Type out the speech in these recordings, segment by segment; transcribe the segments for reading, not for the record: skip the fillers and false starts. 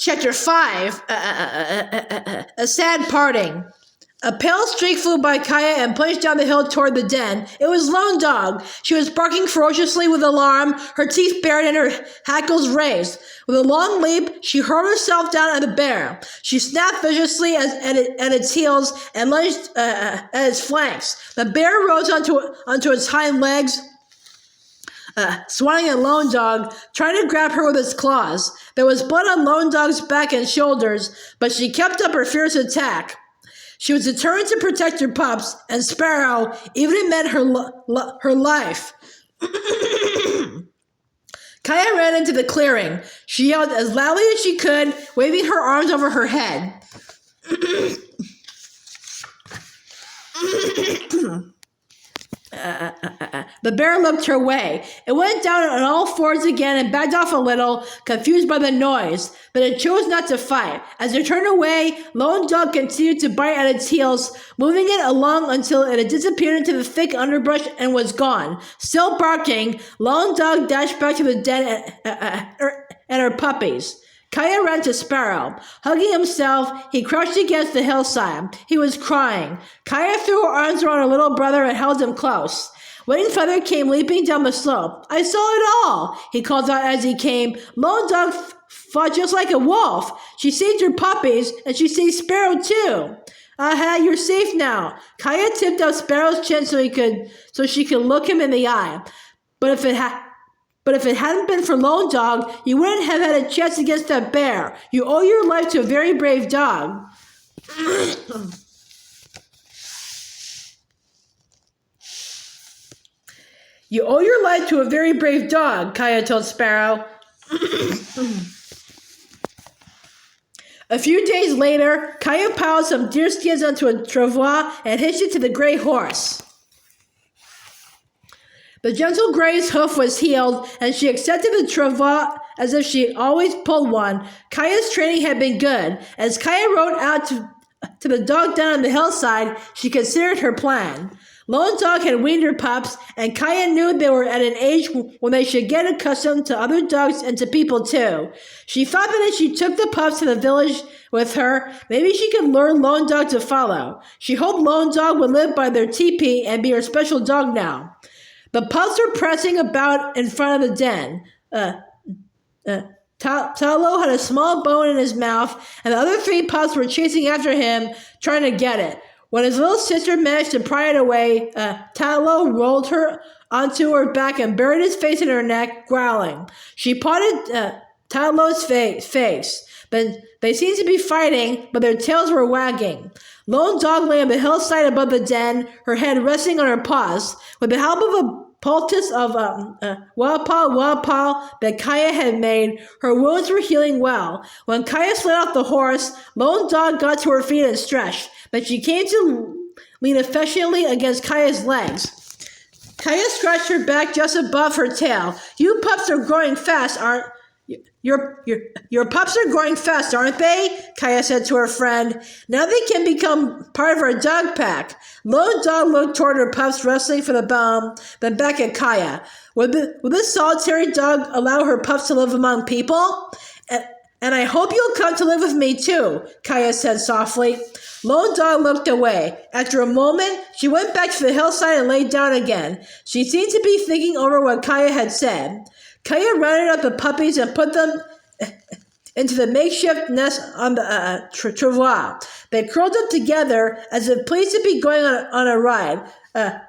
Chapter 5, A Sad Parting. A pale streak flew by Kaya and plunged down the hill toward the den. It was Lone Dog. She was barking ferociously with alarm, her teeth bared and her hackles raised. With a long leap, she hurled herself down at the bear. She snapped viciously at its heels and lunged at its flanks. The bear rose onto its hind legs, swatting at Lone Dog, trying to grab her with its claws. There was blood on Lone Dog's back and shoulders, but she kept up her fierce attack. She was determined to protect her pups, and Sparrow, even if it meant her life. Kaya ran into the clearing. She yelled as loudly as she could, waving her arms over her head. The bear looked her way. It went down on all fours again and backed off a little, confused by the noise, but it chose not to fight. As it turned away, Lone Dog continued to bite at its heels, moving it along until it had disappeared into the thick underbrush and was gone. Still barking, Lone Dog dashed back to the den and her puppies. Kaya ran to Sparrow. Hugging himself, he crouched against the hillside. He was crying. Kaya threw her arms around her little brother and held him close. Winged Feather came leaping down the slope. "I saw it all," he called out as he came. "Lone Dog fought just like a wolf. She saved your puppies, and she saved Sparrow too." "Aha, you're safe now." Kaya tipped up Sparrow's chin so she could look him in the eye. But if it hadn't been for Lone Dog, you wouldn't have had a chance against that bear. You owe your life to a very brave dog. You owe your life to a very brave dog, Kaya told Sparrow. A few days later, Kaya piled some deer skins onto a travois and hitched it to the gray horse. The gentle gray's hoof was healed, and she accepted the travois as if she had always pulled one. Kaya's training had been good. As Kaya rode out to the dog down on the hillside, she considered her plan. Lone Dog had weaned her pups, and Kaya knew they were at an age when they should get accustomed to other dogs and to people too. She thought that if she took the pups to the village with her, maybe she could learn Lone Dog to follow. She hoped Lone Dog would live by their teepee and be her special dog now. The pups were pressing about in front of the den. Talo had a small bone in his mouth, and the other three pups were chasing after him, trying to get it. When his little sister managed to pry it away, Talo rolled her onto her back and buried his face in her neck, growling. She patted Talo's face. They seemed to be fighting, but their tails were wagging. Lone Dog lay on the hillside above the den, her head resting on her paws. With the help of a poultice of wapal that Kaya had made, her wounds were healing well. When Kaya slid off the horse, Lone Dog got to her feet and stretched, but she came to lean affectionately against Kaya's legs. Kaya scratched her back just above her tail. "You pups are growing fast, aren't Your pups are growing fast, aren't they?" Kaya said to her friend. "Now they can become part of our dog pack." Lone Dog looked toward her pups wrestling for the bone, then back at Kaya. Would this solitary dog allow her pups to live among people? And I hope you'll come to live with me too," Kaya said softly. Lone Dog looked away. After a moment, she went back to the hillside and lay down again. She seemed to be thinking over what Kaya had said. Kaya rounded up the puppies and put them into the makeshift nest on the travois. They curled up together as if pleased to be going on a ride.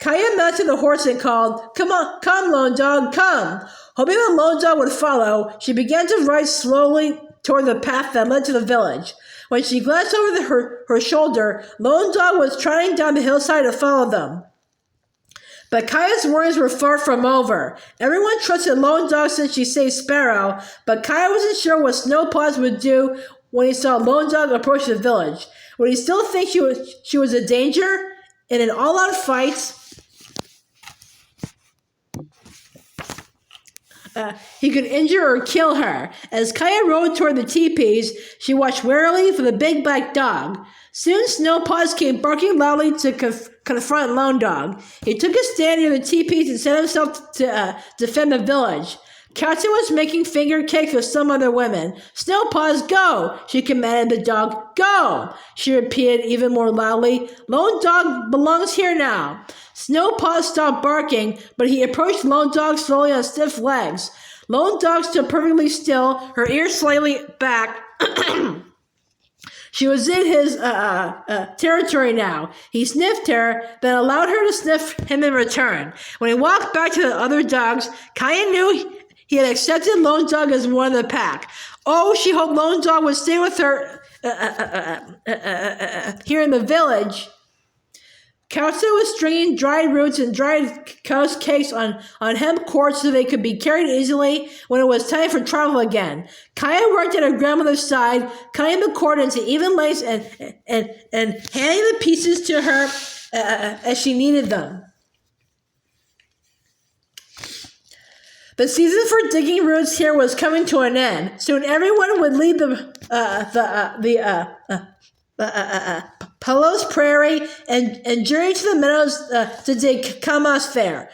Kaya mounted the horse and called, "Come on, come, Lone Dog, come." Hoping that Lone Dog would follow, she began to ride slowly toward the path that led to the village. When she glanced over her shoulder, Lone Dog was trotting down the hillside to follow them. But Kaya's worries were far from over. Everyone trusted Lone Dog since she saved Sparrow, but Kaya wasn't sure what Snowpaws would do when he saw Lone Dog approach the village. Would he still think she was a danger? In an all-out fight, he could injure or kill her. As Kaya rode toward the teepees, she watched warily for the big black dog. Soon Snowpaws came barking loudly to confront Lone Dog. He took a stand near the teepees and set himself to defend the village. Captain was making finger cakes with some other women. Snowpaws, go! She commanded the dog. Go! She repeated even more loudly. Lone Dog belongs here now. Snowpaws stopped barking, but he approached Lone Dog slowly on stiff legs. Lone Dog stood perfectly still, her ears slightly back. She was in his territory now. He sniffed her, then allowed her to sniff him in return. When he walked back to the other dogs, Kaya knew he had accepted Lone Dog as one of the pack. Oh, she hoped Lone Dog would stay with her here in the village. Katsu was stringing dried roots and dried cakes on hemp cords so they could be carried easily when it was time for travel again. Kaya worked at her grandmother's side, cutting the cord into even lengths and handing the pieces to her as she needed them. The season for digging roots here was coming to an end. Soon everyone would leave Palos Prairie and journey to the meadows to dig Kamas fair.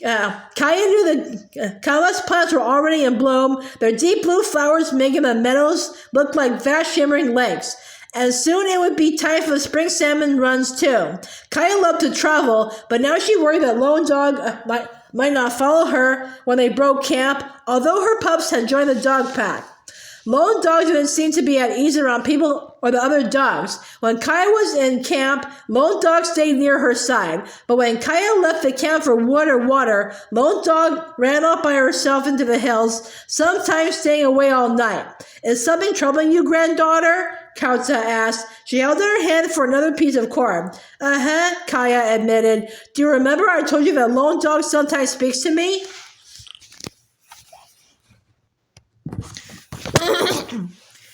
Kaya knew the Kamas plants were already in bloom, their deep blue flowers making the meadows look like vast shimmering lakes. And soon it would be time for the spring salmon runs too. Kaya loved to travel, but now she worried that Lone Dog might not follow her when they broke camp, although her pups had joined the dog pack. Lone Dog didn't seem to be at ease around people or the other dogs. When Kaya was in camp, Lone Dog stayed near her side. But when Kaya left the camp for wood or water, Lone Dog ran off by herself into the hills, sometimes staying away all night. Is something troubling you, granddaughter? Kautza asked. She held out her hand for another piece of cord. Kaya admitted. Do you remember I told you that Lone Dog sometimes speaks to me?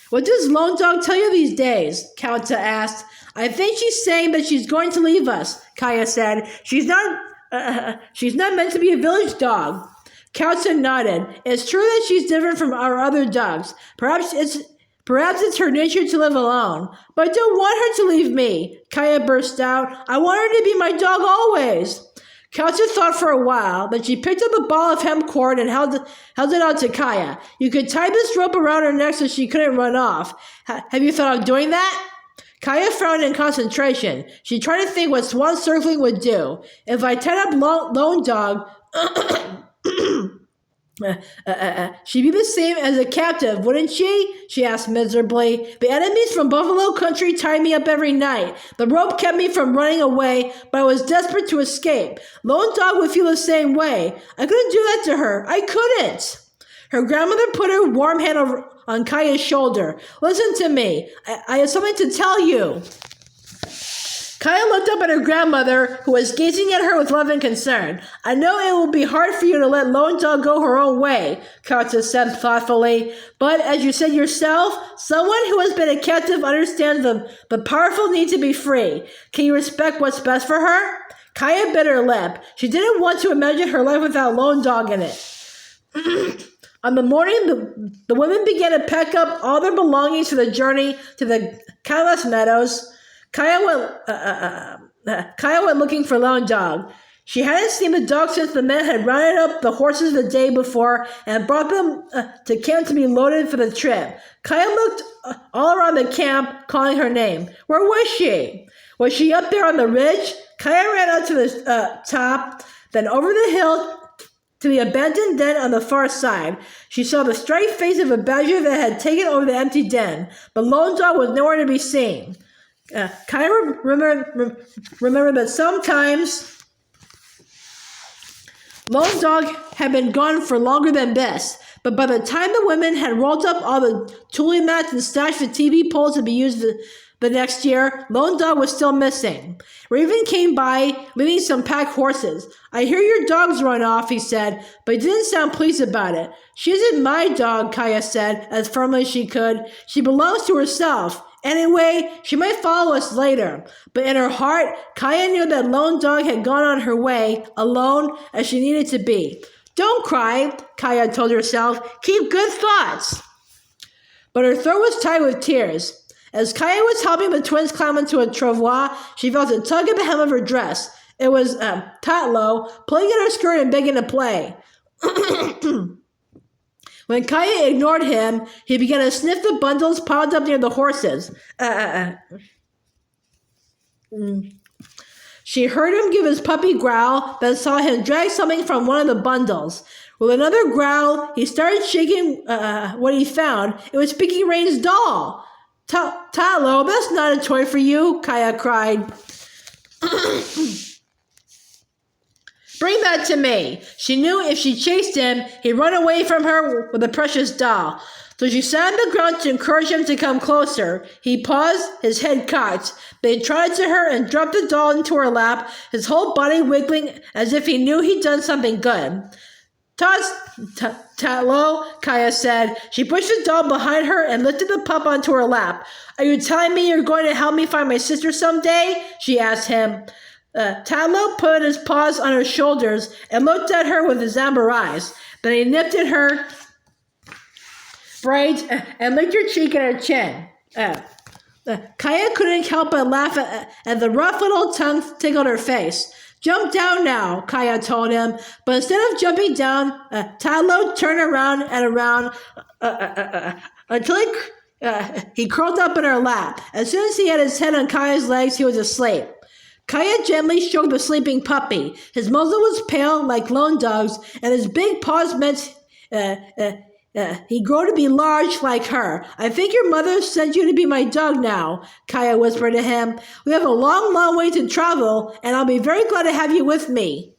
What does Lone Dog tell you these days? Kautza asked. I think she's saying that she's going to leave us, Kaya said. She's not meant to be a village dog. Kautza nodded. It's true that she's different from our other dogs. Perhaps it's her nature to live alone. But I don't want her to leave me, Kaya burst out. I want her to be my dog always. Kautza thought for a while, then she picked up a ball of hemp cord and held it out to Kaya. You could tie this rope around her neck so she couldn't run off. Have you thought of doing that? Kaya frowned in concentration. She tried to think what swan circling would do. If I tied up Lone Dog, she'd be the same as a captive, wouldn't she? She asked miserably. The enemies from Buffalo Country tied me up every night. The rope kept me from running away, but I was desperate to escape. Lone Dog would feel the same way. I couldn't do that to her. I couldn't. Her grandmother put her warm hand on Kaya's shoulder. Listen to me. I have something to tell you. Kaya looked up at her grandmother, who was gazing at her with love and concern. I know it will be hard for you to let Lone Dog go her own way, Kautza said thoughtfully. But as you said yourself, someone who has been a captive understands the powerful need to be free. Can you respect what's best for her? Kaya bit her lip. She didn't want to imagine her life without Lone Dog in it. On the morning, the women began to pack up all their belongings for the journey to the Kalas meadows. Kaya went looking for Lone Dog. She hadn't seen the dog since the men had rounded up the horses the day before and brought them to camp to be loaded for the trip. Kaya looked all around the camp, calling her name. Where was she? Was she up there on the ridge? Kaya ran up to the top, then over the hill to the abandoned den on the far side. She saw the striped face of a badger that had taken over the empty den, but Lone Dog was nowhere to be seen. Kaya remembered that sometimes Lone Dog had been gone for longer than this, but by the time the women had rolled up all the tooling mats and stashed the TV poles to be used the next year, Lone Dog was still missing. Raven came by, leading some pack horses. I hear your dogs run off, he said, but he didn't sound pleased about it. She isn't my dog, Kaya said, as firmly as she could. She belongs to herself. Anyway, she might follow us later. But in her heart, Kaya knew that Lone Dog had gone on her way, alone, as she needed to be. Don't cry, Kaya told herself. Keep good thoughts. But her throat was tied with tears. As Kaya was helping the twins climb into a travois, she felt a tug at the hem of her dress. It was Tatlo, pulling at her skirt and begging to play. When Kaya ignored him, he began to sniff the bundles piled up near the horses. She heard him give his puppy growl, then saw him drag something from one of the bundles. With another growl, he started shaking what he found. It was Pinky Rain's doll. Talo, that's not a toy for you, Kaya cried. Bring that to me. She knew if she chased him, he'd run away from her with the precious doll. So she sat on the ground to encourage him to come closer. He paused, his head cocked. Then he trotted to her and dropped the doll into her lap, his whole body wiggling as if he knew he'd done something good. Talo, Kaya said. She pushed the doll behind her and lifted the pup onto her lap. Are you telling me you're going to help me find my sister someday? She asked him. Talo put his paws on her shoulders and looked at her with his amber eyes. Then he nipped at her braids and licked her cheek and her chin. Kaya couldn't help but laugh at the rough little tongue tickled her face. Jump down now, Kaya told him. But instead of jumping down, Talo turned around and around until he curled up in her lap. As soon as he had his head on Kaya's legs, he was asleep. Kaya gently stroked the sleeping puppy. His muzzle was pale like lone dog's, and his big paws meant he'd grow to be large like her. I think your mother sent you to be my dog now, Kaya whispered to him. We have a long, long way to travel, and I'll be very glad to have you with me.